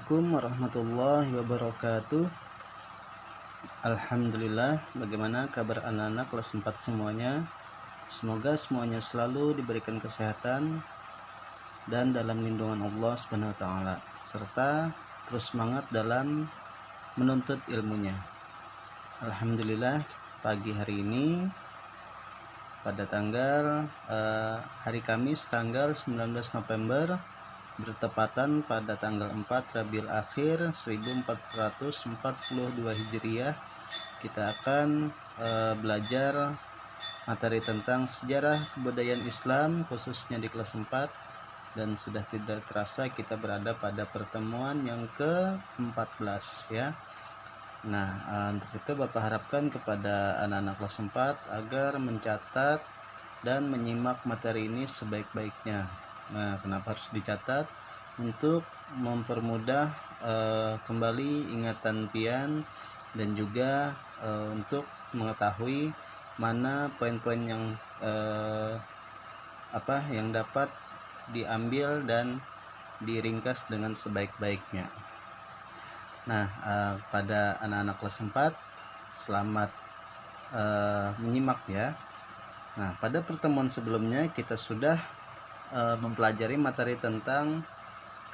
Assalamualaikum warahmatullahi wabarakatuh. Alhamdulillah, bagaimana kabar anak-anak kelas 4 semuanya? Semoga semuanya selalu diberikan kesehatan dan dalam lindungan Allah Subhanahu wa taala, serta terus semangat dalam menuntut ilmunya. Alhamdulillah, pagi hari ini pada tanggal hari Kamis tanggal 19 November bertepatan pada tanggal 4 Rabiul Akhir 1442 Hijriah, kita akan belajar materi tentang sejarah kebudayaan Islam khususnya di kelas 4, dan sudah tidak terasa kita berada pada pertemuan yang ke-14 ya. Nah, untuk itu Bapak harapkan kepada anak-anak kelas 4 agar mencatat dan menyimak materi ini sebaik-baiknya. Nah, kenapa harus dicatat? Untuk mempermudah kembali ingatan pian, dan juga untuk mengetahui mana poin-poin yang yang dapat diambil dan diringkas dengan sebaik-baiknya. Nah, pada anak-anak kelas 4, selamat menyimak ya. Nah, pada pertemuan sebelumnya kita sudah mempelajari materi tentang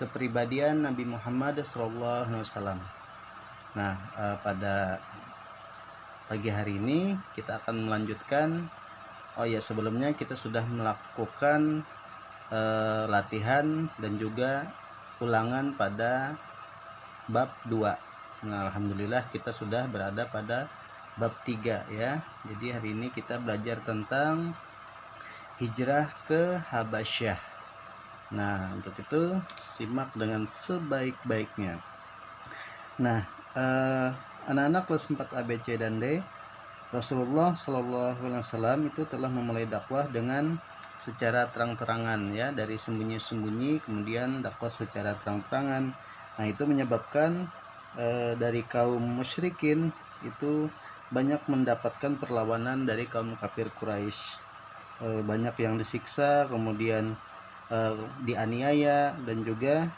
kepribadian Nabi Muhammad SAW. Nah, pada pagi hari ini kita akan melanjutkan. Sebelumnya kita sudah melakukan latihan dan juga ulangan pada bab 2. Nah, alhamdulillah kita sudah berada pada bab 3 ya. Jadi hari ini kita belajar tentang hijrah ke Habasyah. Nah, untuk itu simak dengan sebaik-baiknya. Nah, anak-anak kelas 4 A, B, C, dan D, Rasulullah SAW itu telah memulai dakwah dengan secara terang-terangan ya, dari sembunyi-sembunyi kemudian dakwah secara terang-terangan. Nah, itu menyebabkan dari kaum musyrikin itu banyak mendapatkan perlawanan dari kaum kafir Quraisy. Banyak yang disiksa, kemudian dianiaya, dan juga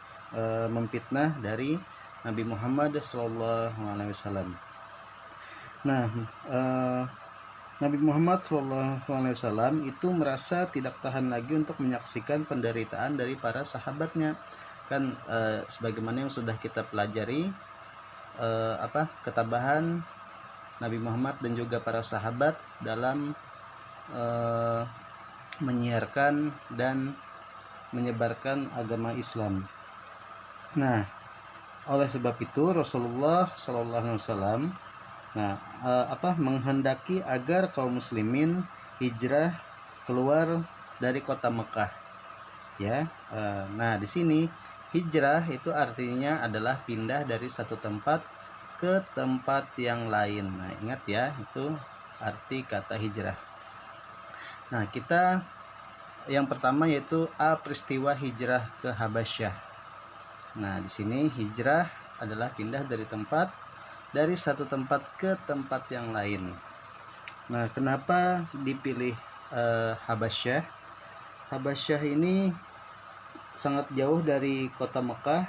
memfitnah dari Nabi Muhammad SAW. Nah, Nabi Muhammad SAW itu merasa tidak tahan lagi untuk menyaksikan penderitaan dari para sahabatnya. Kan sebagaimana yang sudah kita pelajari, ketabahan Nabi Muhammad dan juga para sahabat dalam menyiarkan dan menyebarkan agama Islam. Nah, oleh sebab itu Rasulullah SAW menghendaki agar kaum muslimin hijrah keluar dari kota Mekah ya. Nah, di sini hijrah itu artinya adalah pindah dari satu tempat ke tempat yang lain. Nah, ingat ya, itu arti kata hijrah. Nah, kita yang pertama yaitu peristiwa hijrah ke Habasyah. Nah, di sini hijrah adalah pindah dari satu tempat ke tempat yang lain. Nah, kenapa dipilih Habasyah? Habasyah ini sangat jauh dari kota Mekah.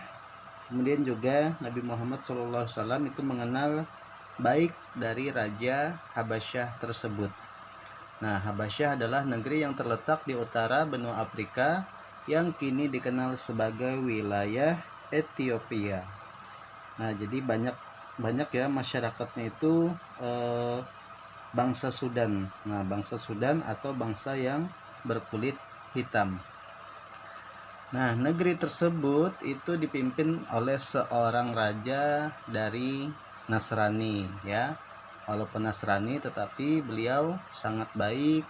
Kemudian juga Nabi Muhammad SAW itu mengenal baik dari raja Habasyah tersebut. Nah, Habasyah adalah negeri yang terletak di utara benua Afrika yang kini dikenal sebagai wilayah Ethiopia. Nah, jadi banyak ya masyarakatnya itu bangsa Sudan. Nah, bangsa Sudan atau bangsa yang berkulit hitam. Nah, negeri tersebut itu dipimpin oleh seorang raja dari Nasrani ya. Walaupun Nasrani, tetapi beliau sangat baik,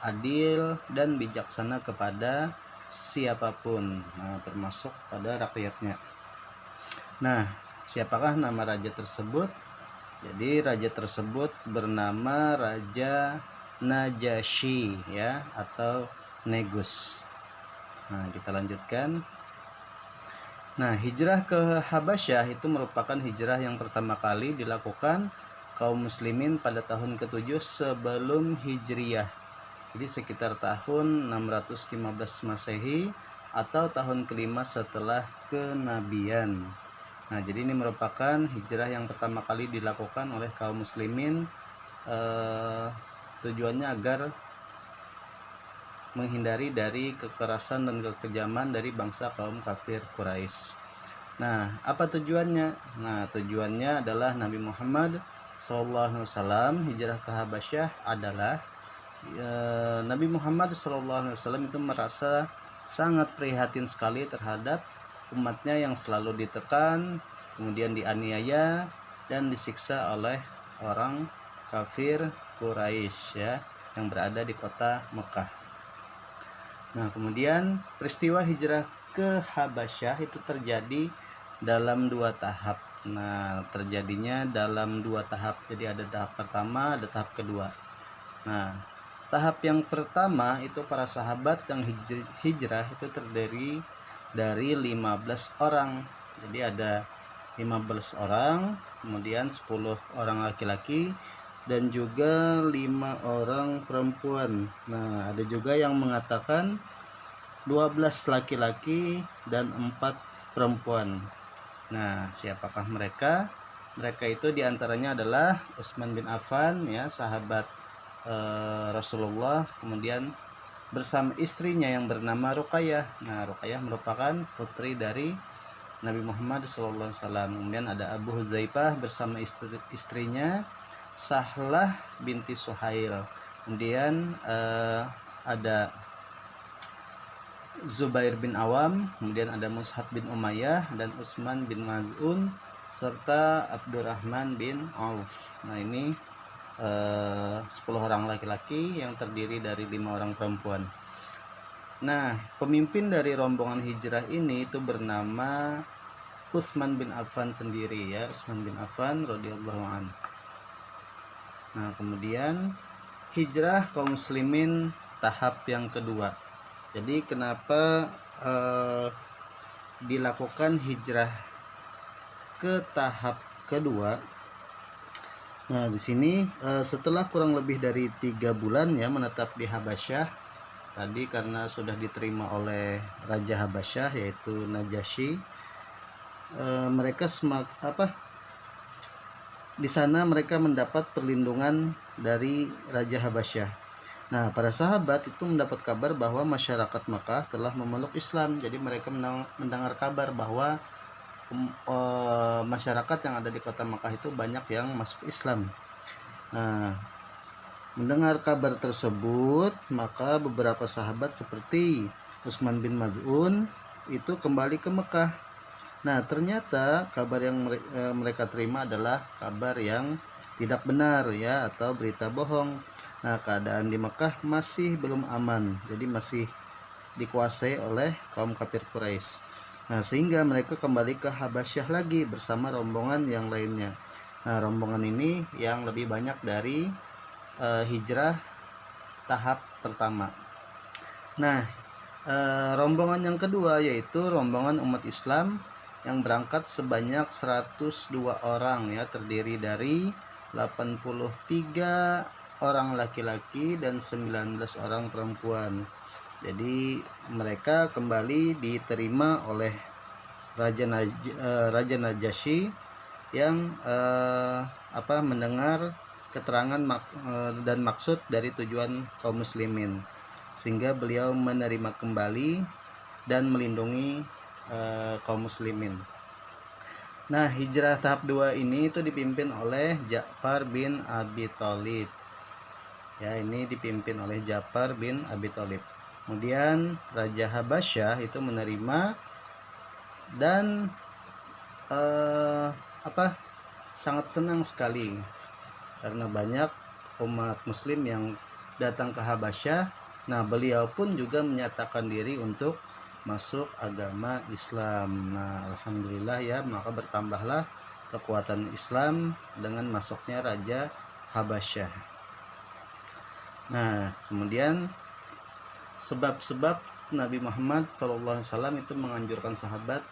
adil, dan bijaksana kepada siapapun, termasuk pada rakyatnya. Nah, siapakah nama raja tersebut? Jadi raja tersebut bernama Raja Najasyi ya, atau Negus. Nah, kita lanjutkan. Nah, hijrah ke Habasyah itu merupakan hijrah yang pertama kali dilakukan kaum muslimin pada tahun ke-7 sebelum Hijriyah. Jadi sekitar tahun 615 Masehi atau tahun ke-5 setelah kenabian. Nah, jadi ini merupakan hijrah yang pertama kali dilakukan oleh kaum muslimin, tujuannya agar menghindari dari kekerasan dan kekejaman dari bangsa kaum kafir Quraisy. Nah, apa tujuannya? Nah, tujuannya adalah Nabi Muhammad SAW hijrah ke Habasyah adalah Nabi Muhammad SAW itu merasa sangat prihatin sekali terhadap umatnya yang selalu ditekan, kemudian dianiaya dan disiksa oleh orang kafir Quraisy ya, yang berada di kota Mekah. Nah, kemudian peristiwa hijrah ke Habasyah itu terjadi dalam 2 tahap. Nah, terjadinya dalam 2 tahap. Jadi ada tahap pertama, ada tahap kedua. Nah, tahap yang pertama itu para sahabat yang hijrah itu terdiri dari 15 orang. Jadi ada 15 orang, kemudian 10 orang laki-laki dan juga 5 orang perempuan. Nah, ada juga yang mengatakan 12 laki-laki dan 4 perempuan. Nah, siapakah mereka? Mereka itu diantaranya adalah Utsman bin Affan ya, sahabat Rasulullah, kemudian bersama istrinya yang bernama Ruqayyah. Nah, Ruqayyah merupakan putri dari Nabi Muhammad SAW. Kemudian ada Abu Hudzaifah bersama istrinya Sahlah binti Suhail. Kemudian ada Zubair bin Awam, kemudian ada Mus'hab bin Umayyah dan Utsman bin Maz'un serta Abdurrahman bin Auf. Nah, ini 10 orang laki-laki yang terdiri dari 5 orang perempuan. Nah, pemimpin dari rombongan hijrah ini itu bernama Utsman bin Affan sendiri ya, Utsman bin Affan radhiyallahu anhu. Nah, kemudian hijrah kaum muslimin tahap yang kedua. Jadi kenapa dilakukan hijrah ke tahap kedua? Nah, di sini setelah kurang lebih dari 3 bulan ya menetap di Habasyah, tadi karena sudah diterima oleh Raja Habasyah yaitu Najasyi, mereka di sana mereka mendapat perlindungan dari Raja Habasyah. Nah, para sahabat itu mendapat kabar bahwa masyarakat Makkah telah memeluk Islam. Jadi mereka mendengar kabar bahwa masyarakat yang ada di kota Makkah itu banyak yang masuk Islam. Nah, mendengar kabar tersebut, maka beberapa sahabat seperti Utsman bin Maz'un itu kembali ke Mekah. Nah, ternyata kabar yang mereka terima adalah kabar yang tidak benar ya, atau berita bohong. Nah, keadaan di Mekah masih belum aman, jadi masih dikuasai oleh kaum kafir Quraisy. Nah, sehingga mereka kembali ke Habasyah lagi bersama rombongan yang lainnya. Nah, rombongan ini yang lebih banyak dari hijrah tahap pertama. Nah, rombongan yang kedua yaitu rombongan umat Islam yang berangkat sebanyak 102 orang ya, terdiri dari 83 orang laki-laki dan 19 orang perempuan. Jadi mereka kembali diterima oleh Raja Najasyi yang mendengar keterangan dan maksud dari tujuan kaum muslimin, sehingga beliau menerima kembali dan melindungi kaum muslimin. Nah, hijrah tahap 2 ini itu dipimpin oleh Ja'far bin Abi Thalib. Ya, ini dipimpin oleh Ja'far bin Abi Thalib. Kemudian Raja Habasyah itu menerima dan sangat senang sekali karena banyak umat muslim yang datang ke Habasyah. Nah, beliau pun juga menyatakan diri untuk masuk agama Islam. Nah, alhamdulillah ya, maka bertambahlah kekuatan Islam dengan masuknya Raja Habasyah. Nah, kemudian sebab-sebab Nabi Muhammad SAW itu menganjurkan sahabat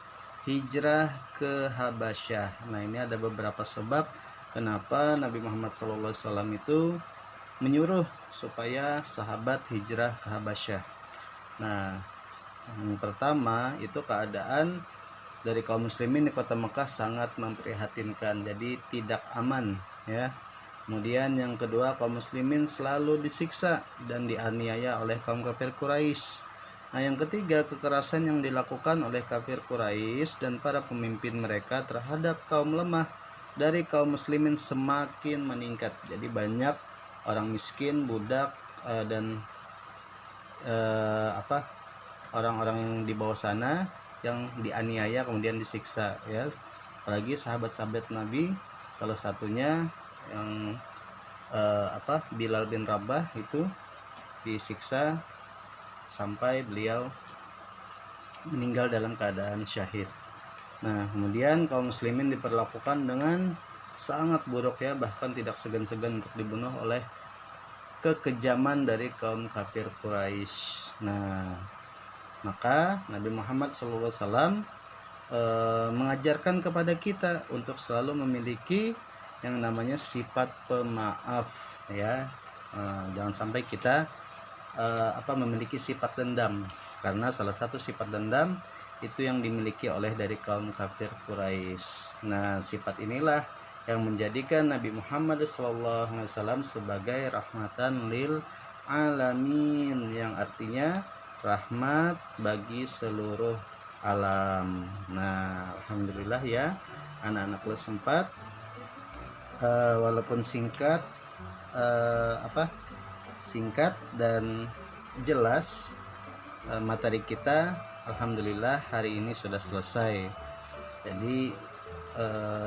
hijrah ke Habasyah. Nah, ini ada beberapa sebab kenapa Nabi Muhammad SAW itu menyuruh supaya sahabat hijrah ke Habasyah. Nah, yang pertama itu keadaan dari kaum muslimin di kota Mekah sangat memprihatinkan, jadi tidak aman ya. Kemudian yang kedua, kaum muslimin selalu disiksa dan dianiaya oleh kaum kafir Quraisy. Nah, yang ketiga, kekerasan yang dilakukan oleh kafir Quraisy dan para pemimpin mereka terhadap kaum lemah dari kaum muslimin semakin meningkat. Jadi banyak orang miskin, budak dan orang-orang yang di bawah sana yang dianiaya kemudian disiksa ya. Apalagi sahabat-sahabat Nabi, salah satunya yang Bilal bin Rabah itu disiksa sampai beliau meninggal dalam keadaan syahid. Nah, kemudian kaum muslimin diperlakukan dengan sangat buruk ya, bahkan tidak segan-segan untuk dibunuh oleh kekejaman dari kaum kafir Quraisy. Nah, maka Nabi Muhammad SAW mengajarkan kepada kita untuk selalu memiliki yang namanya sifat pemaaf ya. Jangan sampai kita memiliki sifat dendam, karena salah satu sifat dendam itu yang dimiliki oleh dari kaum kafir Quraisy. Nah, sifat inilah yang menjadikan Nabi Muhammad SAW sebagai rahmatan lil alamin, yang artinya rahmat bagi seluruh alam. Nah, alhamdulillah ya anak-anak kelas 4, walaupun singkat singkat dan jelas, materi kita alhamdulillah hari ini sudah selesai. Jadi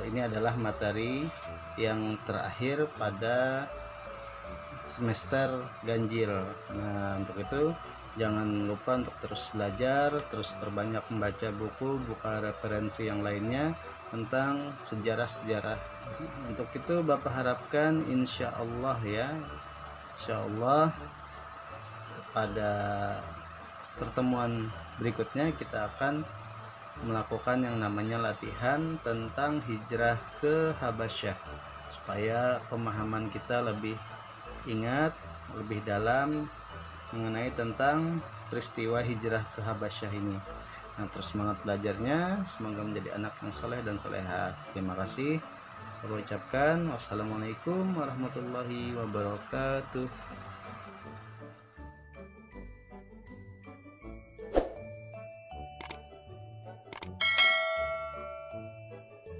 ini adalah materi yang terakhir pada semester ganjil. Nah, untuk itu jangan lupa untuk terus belajar, terus perbanyak membaca buku, buka referensi yang lainnya tentang sejarah-sejarah. Untuk itu Bapak harapkan insya Allah ya, insya Allah pada pertemuan berikutnya kita akan melakukan yang namanya latihan tentang hijrah ke Habasyah, supaya pemahaman kita lebih ingat, lebih dalam mengenai tentang peristiwa hijrah ke Habasyah ini. Nah, terus semangat belajarnya, semoga menjadi anak yang soleh dan soleha. Terima kasih. Saya ucapkan wassalamualaikum warahmatullahi wabarakatuh.